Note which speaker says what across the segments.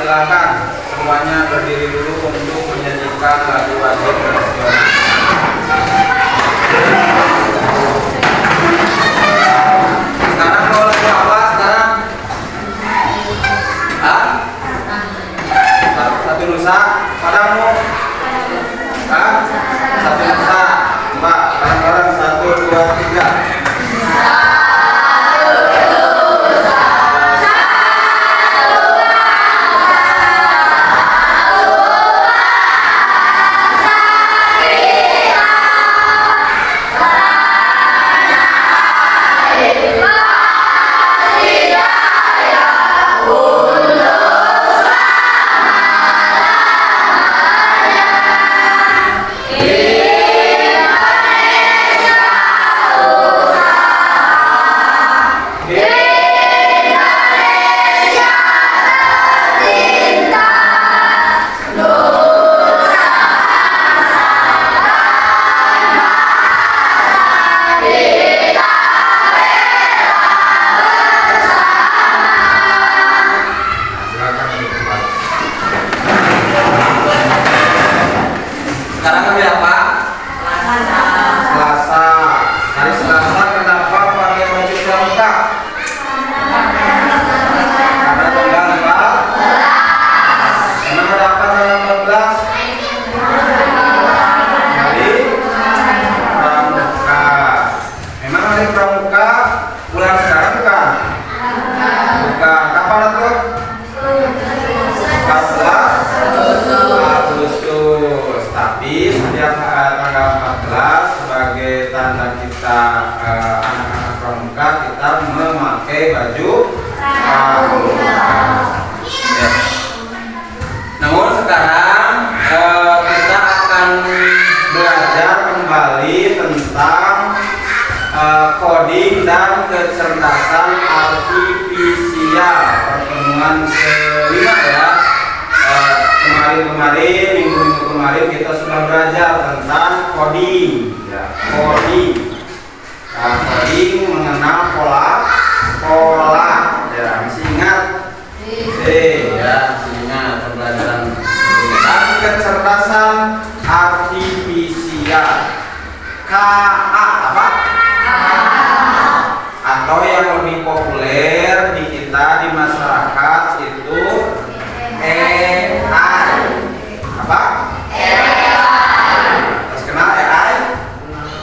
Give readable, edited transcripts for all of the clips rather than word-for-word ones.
Speaker 1: silakan semuanya berdiri dulu untuk menyanyikan lagu wajib nasional. Sekarang mau lagu apa sekarang? Hah? Satu Nusa, padamu? Hah? Satu Nusa, Mbak, bareng-bareng 1, 2, 3. Coding dan kecerdasan artifisial, pertemuan kelima ya. Kemarin minggu kemarin kita sudah belajar tentang coding ya, coding. Nah, coding mengenal pola ya, masih ingat? Ya, masih ingat pembelajaran. Dan kecerdasan artifisial, KA apa? Atau yang lebih populer di kita di masyarakat itu AI. Apa? AI. Terus kenal AI?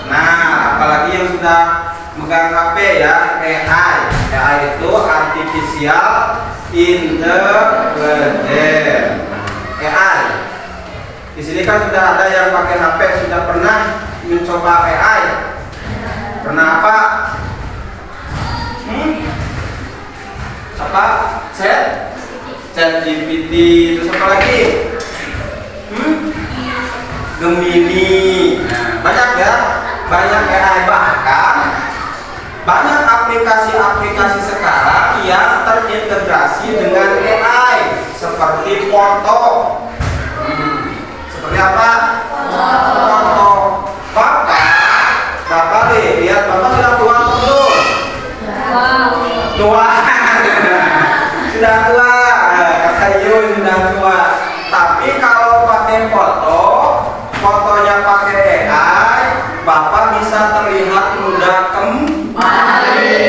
Speaker 1: Nah, apalagi yang sudah megang HP ya, AI. AI itu artificial intelligence. AI. Di sini kan sudah ada yang pakai HP, sudah pernah mencoba AI. Pernah apa? Apa? ChatGPT. Terus apa lagi? Gemini. Nah, banyak ya, banyak AI, bahkan banyak aplikasi-aplikasi sekarang yang terintegrasi dengan AI seperti foto. Seperti apa? Foto. Bapak lihat, Bapak sudah tua belum? Tua. Sudah tua, kata Yun sudah tua. Tapi kalau pakai fotonya pakai AI, Bapak bisa terlihat muda kembali.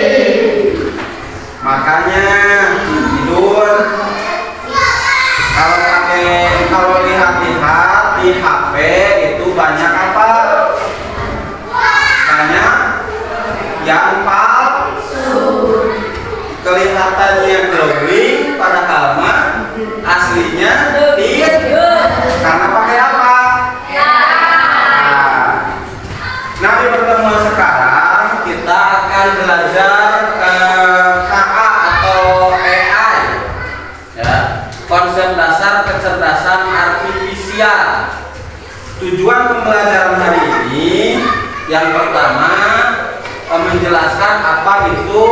Speaker 1: Makanya tidur. Kalau lihat-lihat di HP itu banyak apa? Banyak yang palsu. Kelihatannya glowing padahal mah aslinya tidak. Karena pakai apa? Nah, di pertemuan sekarang kita akan belajar KA atau AI ya, konsep dasar kecerdasan artifisial. Tujuan pembelajaran hari ini yang pertama menjelaskan apa itu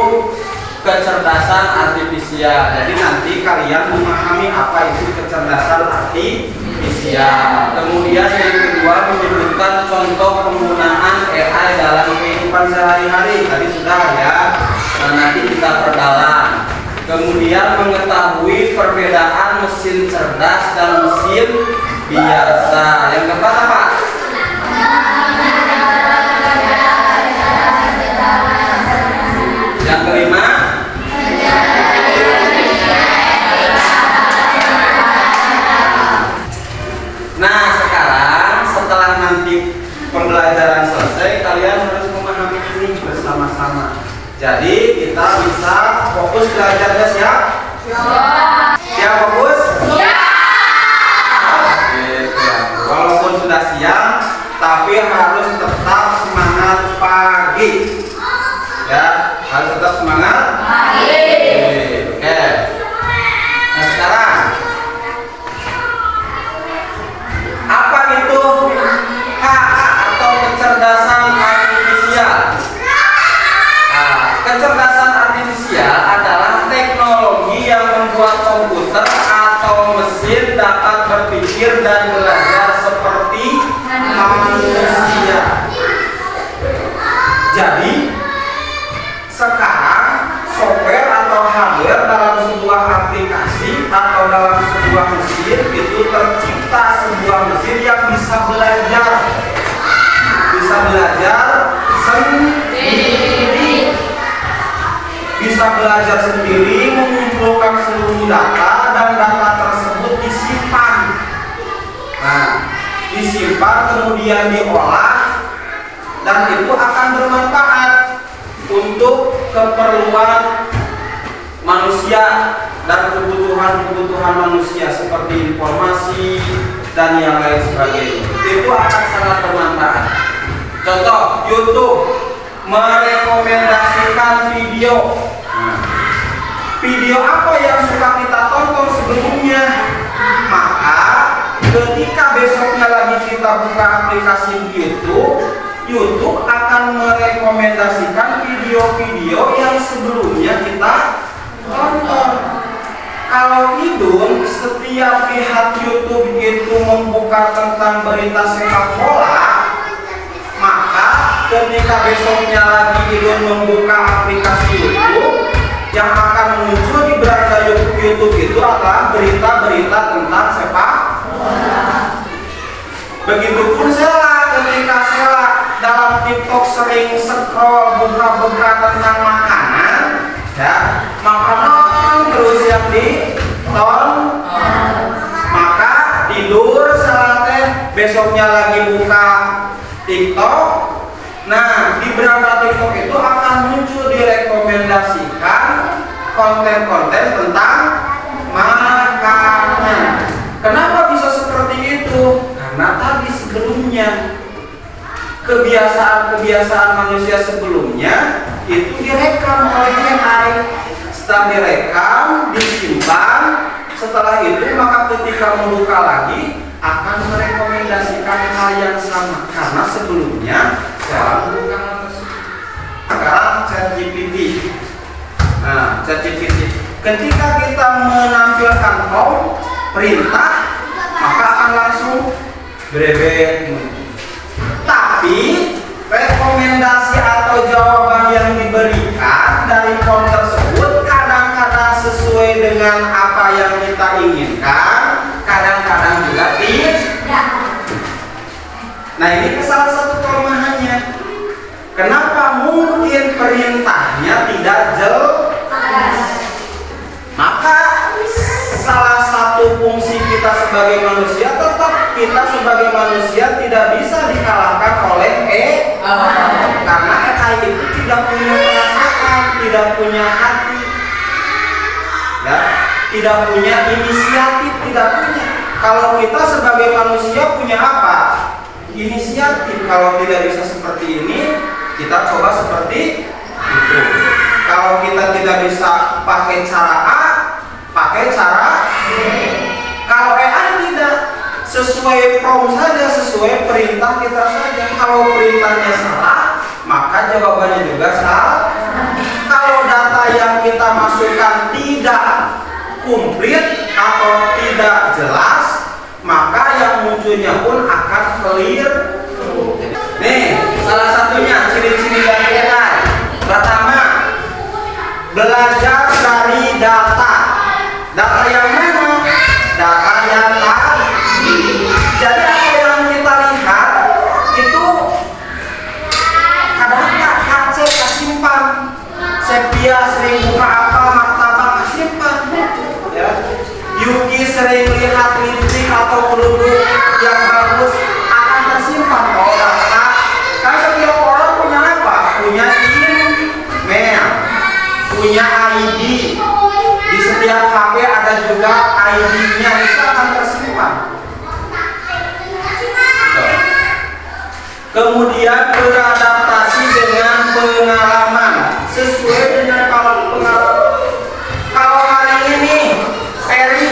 Speaker 1: kecerdasan artifisial. Jadi nanti kalian memahami apa itu kecerdasan artifisial. Kemudian yang kedua menyebutkan contoh penggunaan AI dalam kehidupan sehari-hari. Tadi sudah ya. Nanti kita perdalam. Kemudian mengetahui perbedaan mesin cerdas dan mesin biasa. Yang keempat apa? Yang kelima? Nah, sekarang setelah nanti pembelajaran selesai, kalian harus memahami ini bersama-sama. Jadi kita bisa fokus belajarnya siap? Siap fokus? Oke, walaupun sudah siang, tapi harus tetap semangat pagi. Ya, harus tetap semangat pagi. Oke. Nah, sekarang apa itu KA atau kecerdasan artifisial? Kecerdasan artifisial adalah teknologi yang membuat komputer atau mesin dapat berpikir dan belajar seperti manusia. Jadi, sekarang software atau hardware dalam sebuah aplikasi atau dalam sebuah mesin itu tercipta sebuah mesin yang bisa belajar sendiri. Bisa belajar sendiri, mengumpulkan seluruh data dan data tersebut disimpan. Nah, disimpan kemudian diolah dan itu akan bermanfaat untuk keperluan manusia dan kebutuhan manusia seperti informasi dan yang lain sebagainya. Itu akan sangat bermanfaat. Contoh, YouTube merekomendasikan video. Video apa yang suka kita tonton sebelumnya, maka ketika besoknya lagi kita buka aplikasi YouTube akan merekomendasikan video-video yang sebelumnya kita tonton. Kalau hidung, setiap lihat YouTube itu membuka tentang berita sepak bola, maka ketika besoknya lagi hidung membuka aplikasi YouTube, yang akan muncul di beranda YouTube itu adalah berita-berita tentang sepak bola. Begitupun Sela, ketika Sela dalam TikTok sering scroll buka-buka tentang makanan, ya, makanan terus yang diton, maka tidur Sela teh besoknya lagi buka TikTok. Nah, di beranda TikTok itu akan muncul direkomendasikan konten-konten tentang makanan. Kenapa bisa seperti itu? Karena tadi sebelumnya kebiasaan manusia sebelumnya itu direkam oleh AI. Setelah direkam, disimpan, setelah itu maka ketika membuka lagi akan merekomendasikan hal yang sama karena sebelumnya saya membuka hal tersebut. Sekarang ChatGPT. Nah, ChatGPT ketika kita menampilkan perintah maka akan langsung berebet. Tapi rekomendasi atau jawaban yang diberikan dari prompt tersebut kadang-kadang sesuai dengan apa yang kita inginkan, kadang-kadang juga tidak. Nah, ini salah satu kelemahannya. Kenapa mungkin perintahnya tidak jelas? Maka salah satu fungsi kita sebagai manusia, tetap kita sebagai manusia tidak bisa dikalahkan oleh karena AI itu tidak punya perasaan, tidak punya hati, ya, tidak punya inisiatif, tidak punya. Kalau kita sebagai manusia punya apa? Inisiatif. Kalau tidak bisa seperti ini, kita coba seperti itu. Kalau kita tidak bisa pakai cara A, pakai cara B. Kalau AI tidak, sesuai prompt saja, sesuai perintah kita saja. Kalau perintahnya salah, maka jawabannya juga salah. Kalau data yang kita masukkan tidak komplit atau tidak jelas, maka yang munculnya pun akan clear. Nih, salah satunya ciri-ciri dari AI. Pertama, belajar dari data Data yang mana? Data yang tadi. Jadi apa yang kita lihat itu kadang-kadang HC kesimpan, Sepia sering buka apa, martabak kesimpan, ya. Yuki sering lihat lipstick atau produk yang bagus akan tersimpan. Oh, data. Kan setiap orang punya apa? Punya email, punya ID. Di setiap HP ada juga ID-nya, itu akan tersimpan. Kemudian beradaptasi dengan pengalaman sesuai dengan pengalaman. Kalau hari ini Peri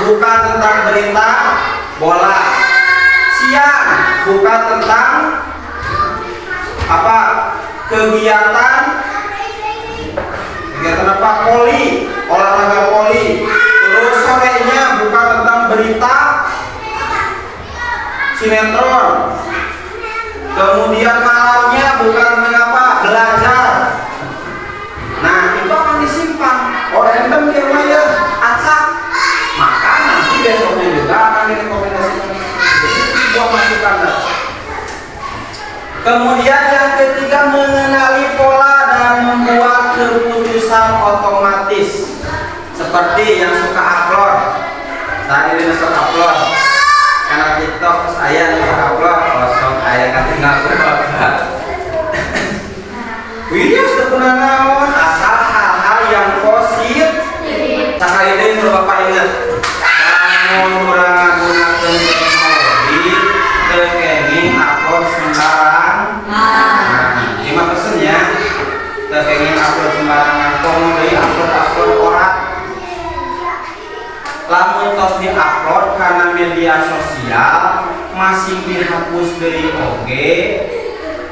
Speaker 1: buka tentang berita bola, siang buka tentang apa? Kegiatan apa? Poli, olahraga poli. Terus sorenya buka tentang berita sinetron. Kemudian malamnya bukan mengapa belajar. Nah, itu akan disimpan. Oh, random dia ya, acak. Maka nanti besoknya juga akan direkomendasikan. Buat masukan. Kemudian yang ketiga, mengenali pola dan membuat keputusan otomatis. Seperti yang suka upload. Saat ini suka upload. Karena TikTok saya suka upload, kosong saya kan tinggal upload. Video sudah naon asal hal-hal yang positif. Cakap ini suruh Bapak ingat. Namun kurang menggunakan teknologi, tekenging upload sembarang. Lima pesen ya. Tekenging upload sembarangan. Kemudian upload orang. Lamun tos di-upload karena media sosial masih dihapus dari oge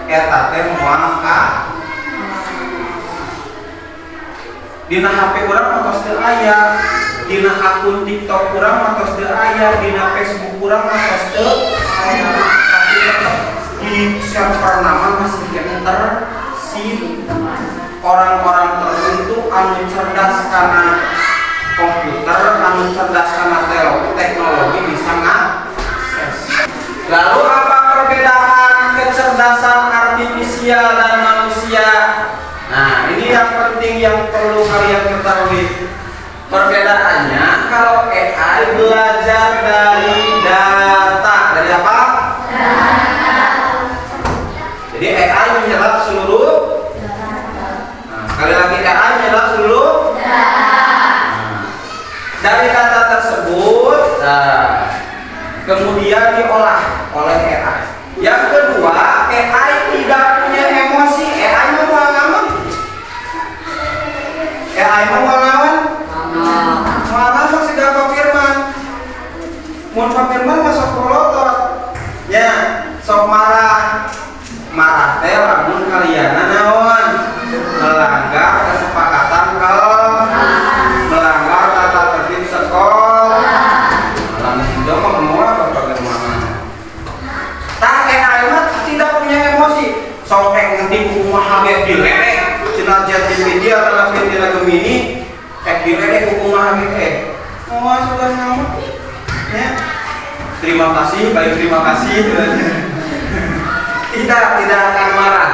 Speaker 1: eta teh moal ka dina HP urang tos teu aya, dina akun TikTok urang tos teu aya, dina Facebook urang tos teu aya. Tapi tetep di server nama masih tersimpan. Orang-orang tertentu anu cerdas karena komputer, anu cerdas karena teknologi bisa ngakses. Lalu apa perbedaan kecerdasan artifisial dan manusia? Nah, ini yang penting yang perlu kalian ketahui. Perbedaannya, kalau AI belajar dari data. Dari apa? Data. Jadi AI menyerap seluruh data. Nah, sekali lagi AI menyerap seluruh data. Dari data tersebut, kemudian diolah oleh AI. Yang kedua, AI tidak punya emosi. AI mau ngalaman? AI mau ngalaman? Ngalaman sih Pak Firman. Mun Pak Firman masuk kolotot, ya, sok marah teh lamun kalian naon melanggar kesepakatan kalau melanggar tata tertib sekolah. Lamun itu mah semua bagaimana? Tak AI mah tidak punya emosi. Sok ngerti kumaha ge dileleh cenah ChatGPT atau tina Gemini dileleh kumaha ge oh sudah nyaman ya. Terima kasih, baik terima kasih. tidak akan marah.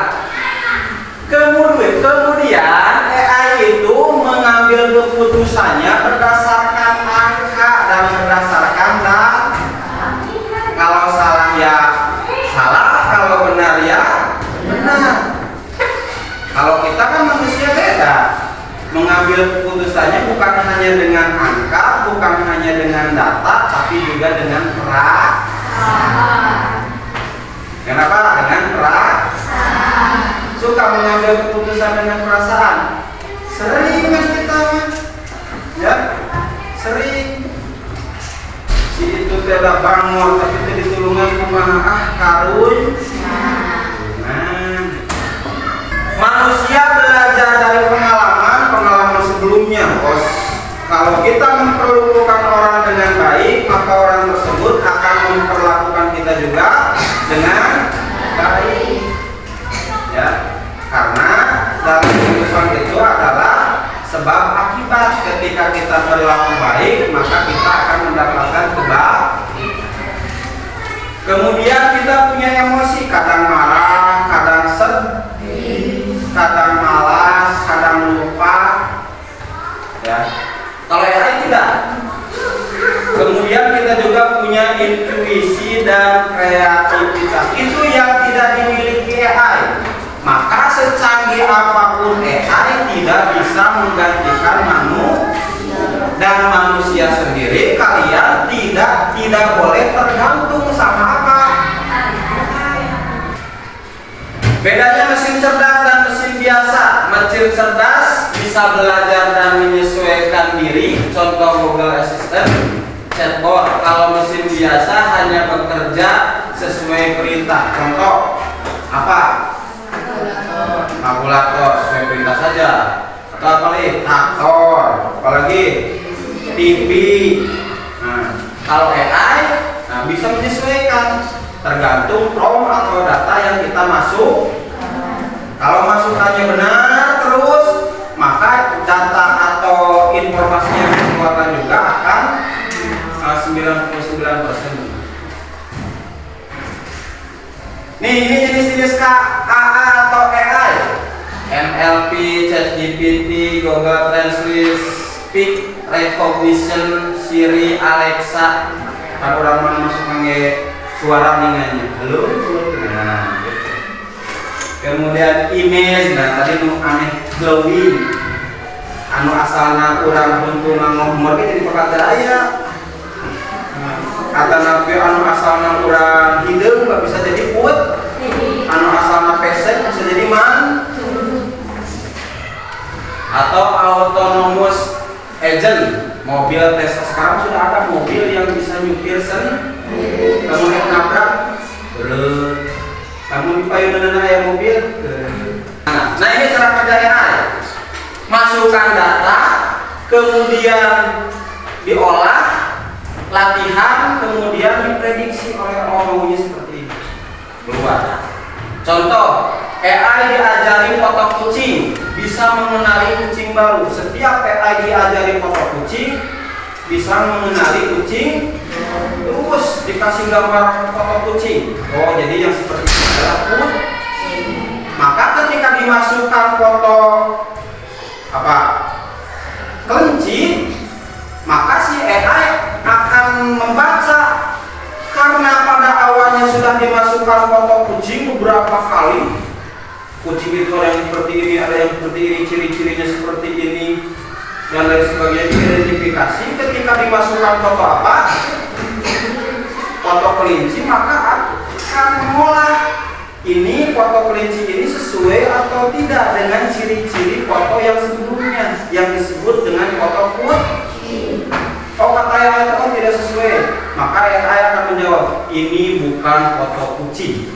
Speaker 1: Kemudian AI itu mengambil keputusannya berdasarkan angka dan berdasarkan data. Kalau salah ya salah, kalau benar ya benar. Kalau kita kan manusia beda. Mengambil keputusannya bukan hanya dengan angka, bukan hanya dengan data, tapi juga dengan perasaan. Kenapa? Dengan perasaan. Suka mengambil keputusan dengan perasaan. Sering kan kita, ya, sering. Si itu tidak bangun, tapi itu ditulungan kumaha karun. Manusia belajar dari pengalaman sebelumnya, bos. Kalau kita memperlakukan orang dengan baik, maka orang tersebut akan memperlakukan kita juga dengan baik. Ya, karena dalam kehidupan itu adalah sebab akibat. cerdas. Ketika kita berlaku baik, maka kita akan mendapatkan kebaikan. Kemudian kita punya emosi, kadang marah, kadang sedih, kadang malas, kadang lupa. Ya. Kalau AI tidak. Kemudian kita juga punya intuisi dan kreativitas. Itu yang tidak dimiliki AI. Maka secanggih apapun AI tidak bisa menggantikan manusia. Dan manusia sendiri kalian tidak boleh tergantung sama apa. Bedanya mesin cerdas dan mesin biasa. Mesin cerdas bisa belajar dan menyesuaikan diri. Contoh Google Assistant, chatbot. Kalau mesin biasa hanya bekerja sesuai perintah. Contoh apa? Kalkulator sesuai perintah saja. Atau apa lagi? Traktor. Apalagi? TV. Nah, kalau AI bisa menyesuaikan tergantung prompt atau data yang kita masuk. Kalau masukannya benar terus, maka data atau informasi yang dikeluarkan juga akan 99%. Nih, ini jenis-jenis KAA atau AI. NLP, ChatGPT, Google Translate, Speak Recognition, Siri, Alexa. Kalau orang mana masuk pakai suara ningannya, halo. Nah, kemudian image, nah tadi nu aneh glowing. Anu asalna urang huntu ngomong jadi pekerja aya. Atau nabi anu asalna urang hideung nggak bisa jadi put. Anu asalna pesek bisa jadi man. Atau autonomous agent. Mobil Tesla sekarang sudah ada mobil yang bisa nyupir sendiri. Kamu yang nabrak, kamu dipayun ya mobil. Nah ini cara kerja AI. Masukkan data, kemudian diolah, latihan, kemudian diprediksi oleh maunya seperti ini. Keluar. Contoh, AI diajari foto kucing, bisa mengenali kucing baru. Setiap AI diajari foto kucing, bisa mengenali kucing. Terus dikasih gambar foto kucing. Oh, jadi yang seperti ini adalah kucing. Maka ketika dimasukkan foto apa? Kelinci, maka si AI akan membaca. Karena pada awalnya sudah dimasukkan foto kucing beberapa kali. Kucing itu ada yang seperti ini, ada yang seperti ini, ciri-cirinya seperti ini, dan lain sebagainya diidentifikasi. Ketika dimasukkan foto apa? Foto kelinci, maka akan mengolah ini foto kelinci ini sesuai atau tidak dengan ciri-ciri foto yang sebelumnya yang disebut dengan foto kucing. Oh, kata yang itu tidak sesuai, maka AI akan menjawab ini bukan foto kucing.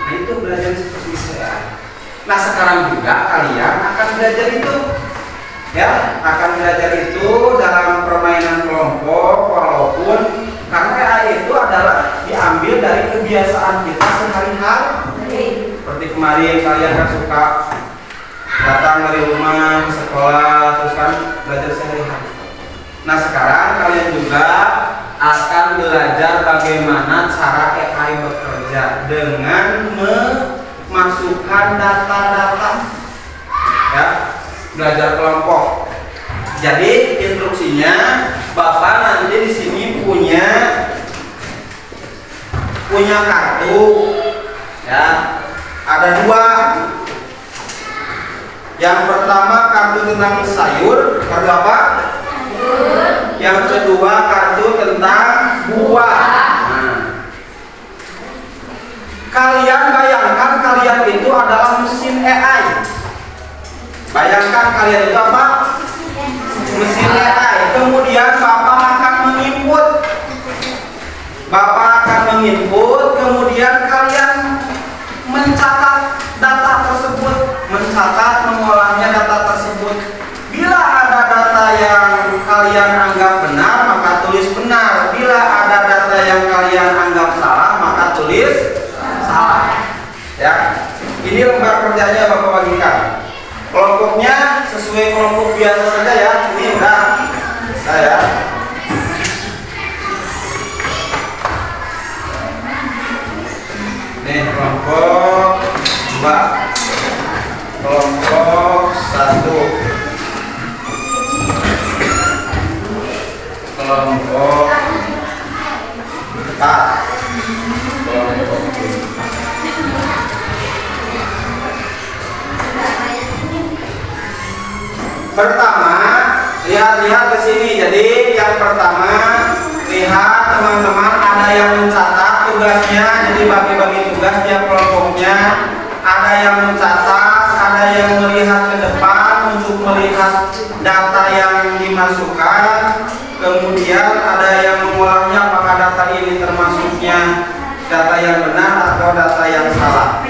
Speaker 1: Nah, itu belajar seperti itu ya. Nah, sekarang juga kalian akan belajar itu, ya, akan belajar itu dalam permainan kelompok, walaupun karena AI itu adalah diambil dari kebiasaan kita sehari-hari. Seperti kemarin kalian kan suka datang dari rumah ke sekolah, terus kan belajar sehari-hari. Nah, sekarang kalian juga akan belajar bagaimana cara AI bekerja dengan memasukkan data-data, ya, belajar kelompok. Jadi instruksinya, Bapak nanti di sini punya kartu, ya, ada dua. Yang pertama kartu tentang sayur, kartu apa? Yang kedua kartu tentang buah. Nah, kalian bayangkan kalian itu adalah mesin AI. Bayangkan kalian itu apa? Mesin AI. Kemudian Bapak akan menginput, kemudian kalian mencatat data tersebut, mengolahnya data tersebut. Bila ada data yang kalian anggap benar, maka tulis benar. Bila ada data yang kalian anggap salah, maka tulis salah. Ya, ini lembar kerjanya Bapak bagikan. Kelompoknya sesuai sesuai kelompok biasa saja ya. Ini udah ya. Nih kelompok 2, kelompok 1, kelompok 4, kelompok 5. Pertama, lihat ke sini. Jadi yang pertama, lihat teman-teman ada yang mencatat tugasnya. Jadi bagi-bagi tugas tiap kelompoknya. Ada yang mencatat, ada yang melihat ke depan untuk melihat data yang dimasukkan. Kemudian ada yang mengolahnya apakah data ini termasuknya data yang benar atau data yang salah.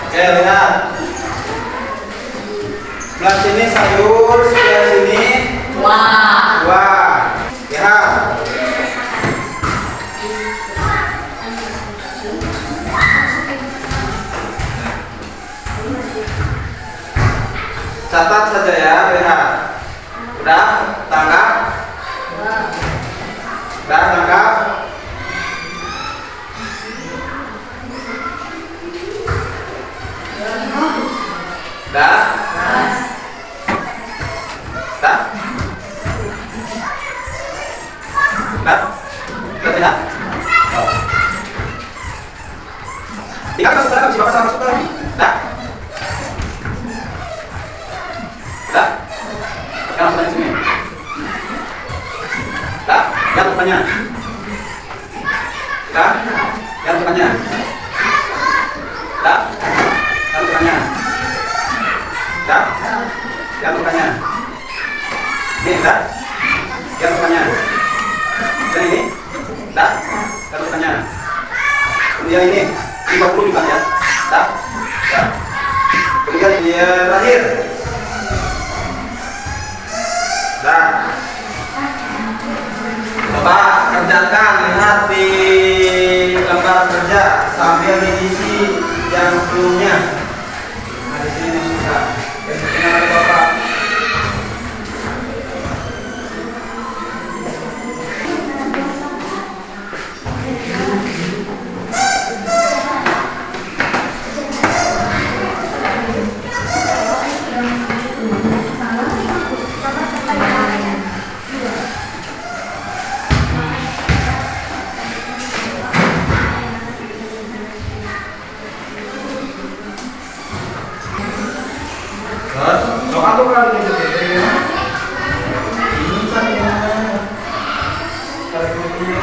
Speaker 1: Oke, lihat. Sebelah sini sayur, sebelah sini buah. Lihat. Catat saja ya, lihat. Udah tangkap? Udah tangkap? Udah? Udah? Udah? Udah tidak? Oh. Tiga masuk lagi, si bapak sama masuk lagi. Udah? Udah? Sekarang pertanyaan sini. Udah? Yang pertanyaan. Udah? Yang pertanyaan. Udah? Yang pertanyaan. Udah? Yang pertanyaan. Ini udah? Yang pertanyaan. Dan ini? Udah? Yang pertanyaan. Kemudian ini 50 juga ya. Udah? Udah. Kemudian yang terakhir. Udah. Coba kerjakan, lihat di lembar kerja sambil diisi yang sebelumnya. Nah, di sini sudah. Besoknya ada Bapak. Soal tuh kalau gitu ya. Ini saya. Kalau ini ya,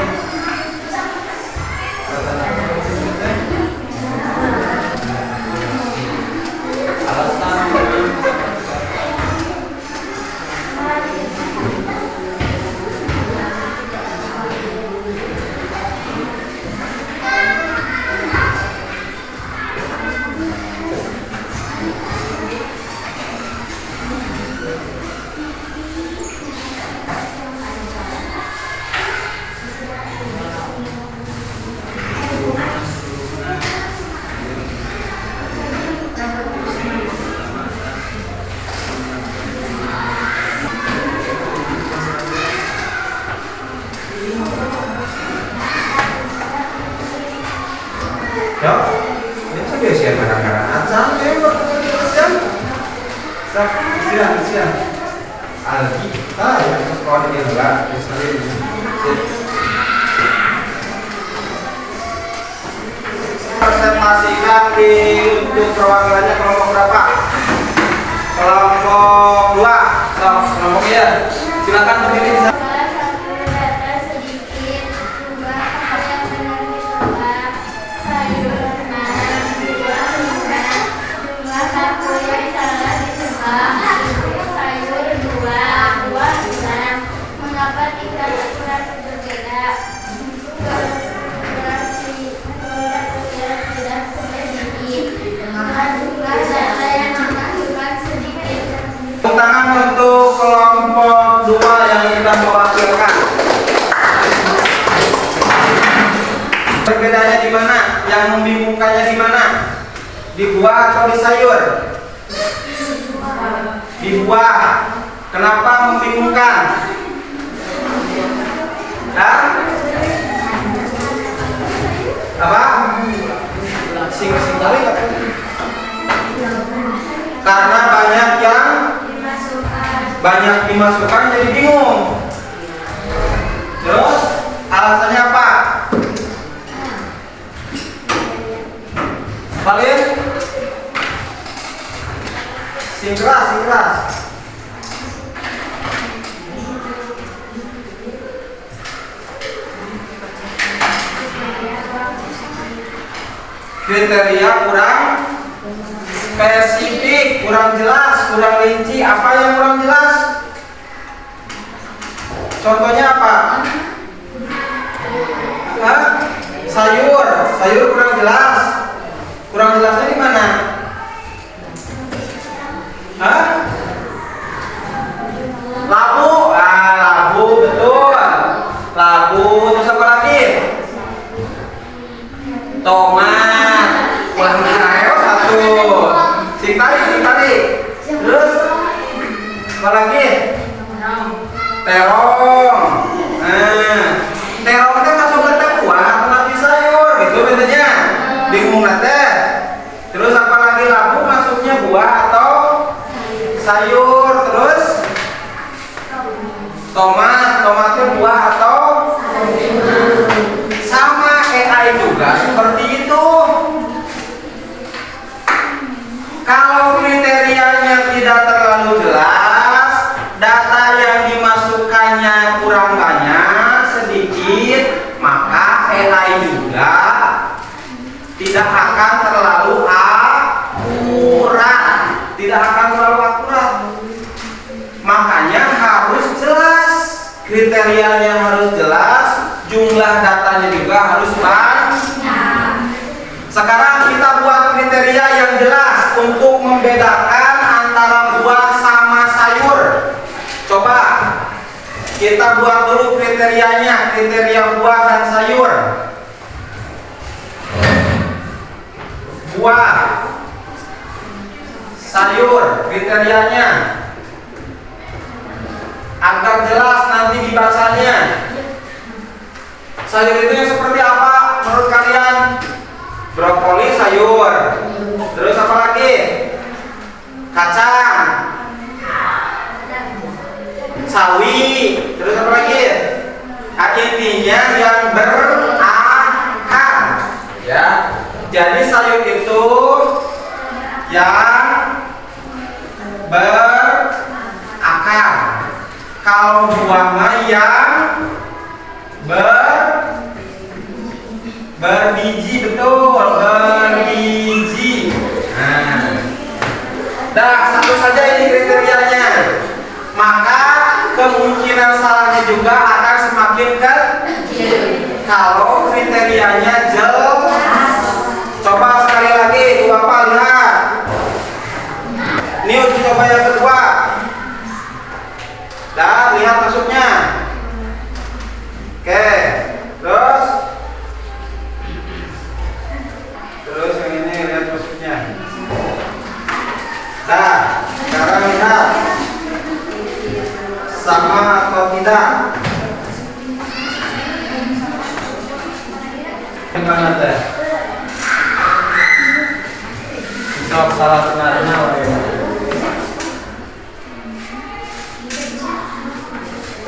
Speaker 1: ini tuh biasa kadang-kadang santai waktu siang. Siang. Algi, yang sekolah dia enggak, misalnya presentasikan di untuk perwakilannya kelompok berapa? Kelompok 2. Kelompok ya. Silakan berdiri di sana. Tangan untuk kelompok 2 yang kita mewakilkan. Perbedaannya di mana? Yang membingungkannya di mana? Di buah atau di sayur? Di buah. Kenapa membingungkan? Hah? Apa? Sing balik apa? Karena banyak dimasukkan jadi bingung. Terus alasannya apa? Balik. Sing keras. Kriteria kurang spesifik, kurang jelas, kurang rinci. Apa yang kurang jelas? Contohnya apa? Hah? Sayur kurang jelas. Kurang jelasnya di mana? Hah? Labu, betul. Labu, terus apa lagi? Tomat. Ayo satu. Sing tadi. Terus apa lagi? Terong. Terong teh masuk ke buah atau nanti sayur gitu bedanya. Bingung teh. Terus apa lagi? Labu masuknya buah atau sayur. Terus tomatnya buah atau sama AI juga seperti itu. Kalau kriterianya tidak terlalu jelas, data yang dimasukkannya kurang banyak, sedikit, maka AI juga tidak akan terlalu akurat. Makanya harus jelas, kriterianya harus jelas, jumlah datanya juga harus banyak. Sekarang kita buat kriteria yang jelas untuk membedakan antara buah sama sayur. Coba kita buat dulu kriterianya, kriteria buah dan sayur. Buah, sayur, kriterianya agar jelas nanti dibacanya. Sayur itu yang seperti apa menurut kalian? Brokoli sayur. Terus apa lagi? Kacang, sawi. Terus apa lagi? Intinya yang berakar, ya. Jadi sayur itu yang berakar. Kalau buah yang berbiji, betul, berbiji. Dah, satu saja ini kriterianya. Maka kemungkinan salahnya juga akan semakin kecil kalau kriterianya jelas. Coba sekali lagi, Bapak lihat. Ini uji coba yang kedua. Dah, lihat masuknya. Oke, terus yang ini lihat masuknya. Nah, sekarang lihat sama atau tidak. Gimana teh? Jawab salah benarnya.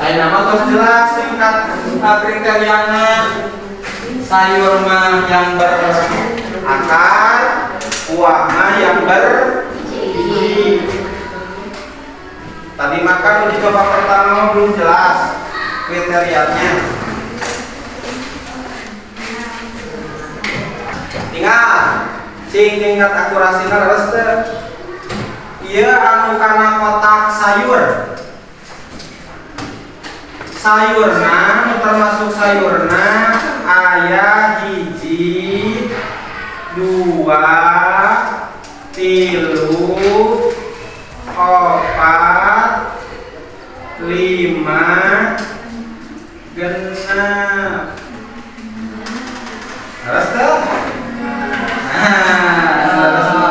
Speaker 1: Ayo nama terus jelas tingkat kriterianya. Sayur mah yang berakar, buah mah yang berbiji. Tadi makan uji coba pertama belum jelas kriterianya. Ingat, tingkat akurasinya harus iya anu kana kotak sayur. Sayurna termasuk sayurna aya hiji, dua, tilu, opat, lima, genap. Harus tuh. Nah,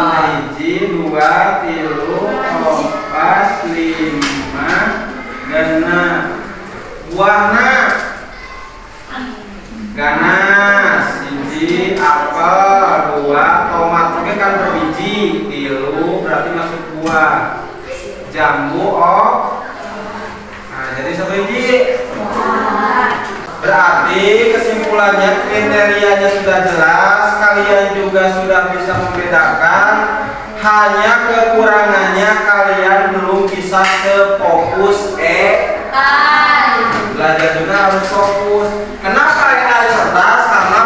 Speaker 1: buah. Jambu oh. Nah, jadi satu biji. Berarti kesimpulannya kriterianya sudah jelas, kalian juga sudah bisa membedakan. Hanya kekurangannya kalian belum bisa sefokus belajar juga harus fokus. Kenapa AI cerdas? Karena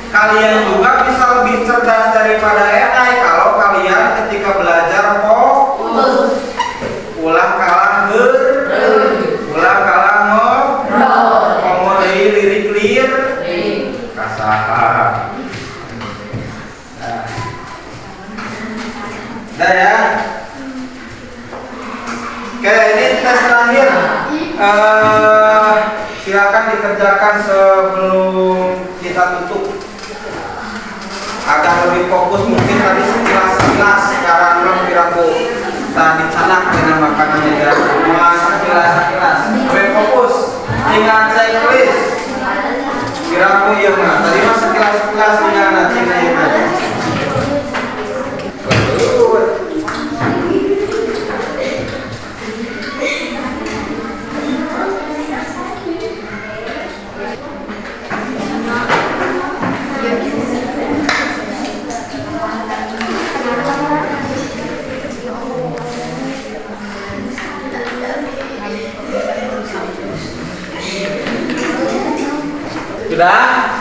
Speaker 1: kalian juga bisa lebih cerdas daripada AI kalau kalian ketika belajar fokus. Ulang kalah ulang kalah ngomong lirik lir kasar. Udah ya. Oke, ini tes terakhir. Silakan dikerjakan sebelum kita tutup. Agar lebih fokus mungkin tadi sekilas sekarang belum kiraku tadi salah dengan makanannya ya. Semua sekilas. Lebih fokus. Ingat checklist. Kiraku iya mah. Tadi mah sekilas ingat nanti. Sudah?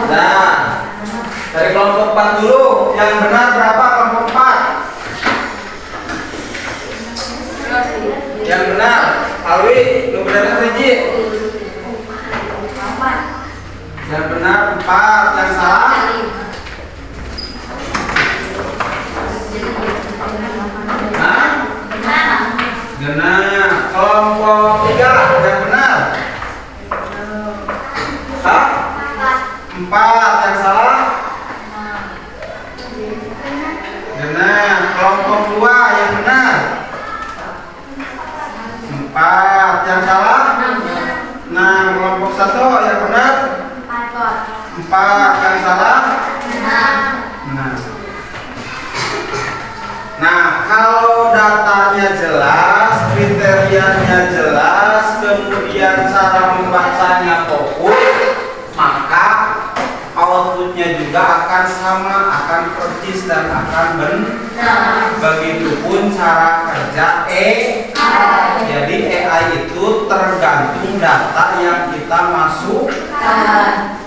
Speaker 1: Nah, dari kelompok 4 dulu. Yang benar berapa kelompok 4? Yang benar, Alwi, lu benar Riji? Yang benar 4, yang salah? Hah? Benar. Kelompok 3, yang benar? 4, yang salah? Benar. Kelompok 2 yang benar? 4, yang salah? 6. Kelompok 1 yang benar? 4, yang salah? 6. Nah, kalau datanya jelas, kriterianya jelas, kemudian cara membacanya fokus, maka outputnya juga akan sama, akan persis dan akan benar. Begitupun cara kerja AI. Jadi AI itu tergantung data yang kita masukkan.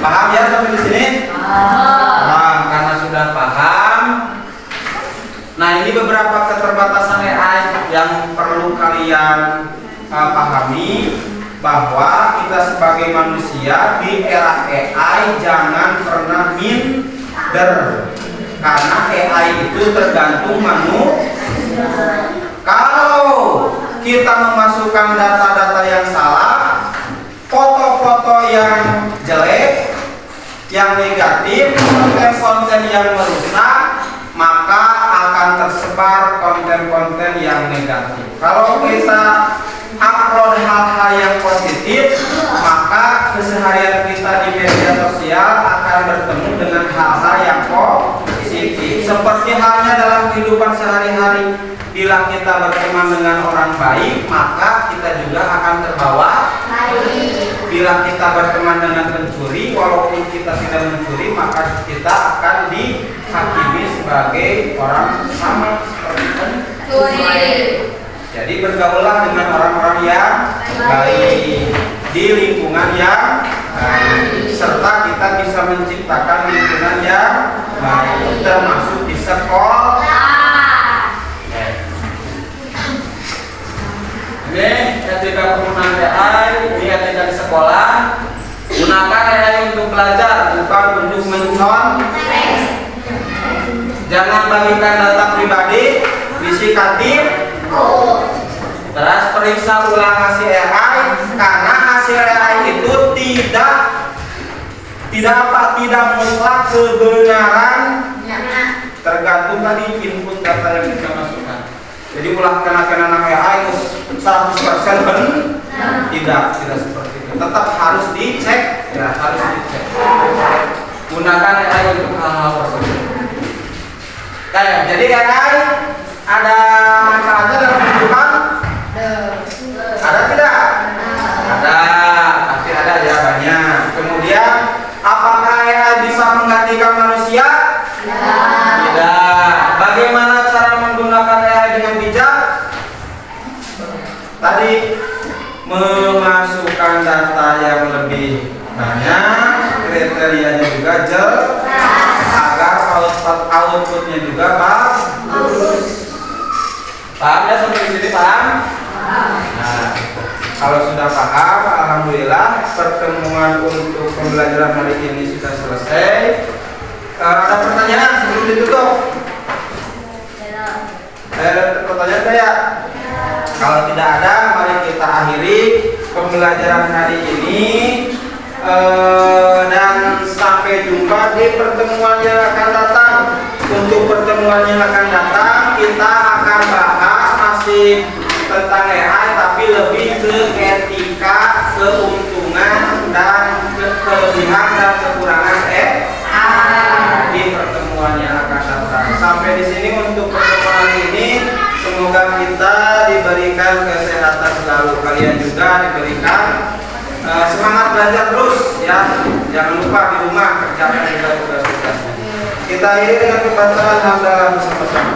Speaker 1: Paham ya sampai di sini? Paham. Karena sudah paham. Nah, ini beberapa keterbatasan AI yang perlu kalian pahami. Bahwa kita sebagai manusia di era AI jangan pernah minder, karena AI itu tergantung manusia. Kalau kita memasukkan data-data yang salah, foto-foto yang jelek, yang negatif, konten-konten yang merusak, maka akan tersebar konten-konten yang negatif. Kalau kita upload hal-hal yang positif, maka keseharian kita di media sosial akan bertemu dengan hal-hal yang positif. Seperti halnya dalam kehidupan sehari-hari, bila kita berteman dengan orang baik, maka kita juga akan terbawa baik. Bila kita berteman dengan pencuri, walaupun kita tidak mencuri, maka kita akan dihakimi sebagai orang sama seperti pencuri. Jadi bergaulah dengan orang-orang yang baik di lingkungan yang baik, serta kita bisa menciptakan lingkungan yang baik, termasuk di sekolah. Ini etika penggunaan AI, ini etika di sekolah. Gunakan AI untuk belajar, bukan untuk mencontoh. Jangan bagikan data pribadi, disikatif. Terus periksa ulang hasil AI, karena hasil AI itu tidak mutlak kebenaran, tergantung tadi input data yang kita masukkan. Jadi ulah kena AI 100% benar? Tidak seperti itu. Tetap harus dicek, ya harus dicek. Gunakan AI untuk hal-hal tersebut. Jadi AI ada manfaatnya dalam kehidupan? Ada tidak? Ada, pasti ada ya banyak. Kemudian apakah AI bisa menggantikan manusia? Tidak. Bagaimana cara menggunakan AI dengan bijak? Tadi memasukkan data yang lebih banyak, kriterianya juga jelas, agar outputnya juga bagus. Paham ya sampai di sini, paham? Nah, kalau sudah paham, alhamdulillah pertemuan untuk pembelajaran hari ini sudah selesai. Ada pertanyaan sebelum ditutup? Pertanyaan saya? Kalau tidak ada, mari kita akhiri pembelajaran hari ini. Dan sampai jumpa di pertemuan yang akan datang. Untuk pertemuan yang akan datang, kita akan bahas masih tentang AI, tapi lebih ke etika, keuntungan, dan kelebihan dan kekurangan AI di pertemuan yang akan datang. Sampai di sini untuk pertemuan ini. Semoga kita diberikan kesehatan selalu, kalian juga diberikan semangat belajar terus ya. Jangan lupa di rumah kerjakan juga tugas-tugasnya. Kita akhiri dengan kebacaran hamdalah bersama-sama.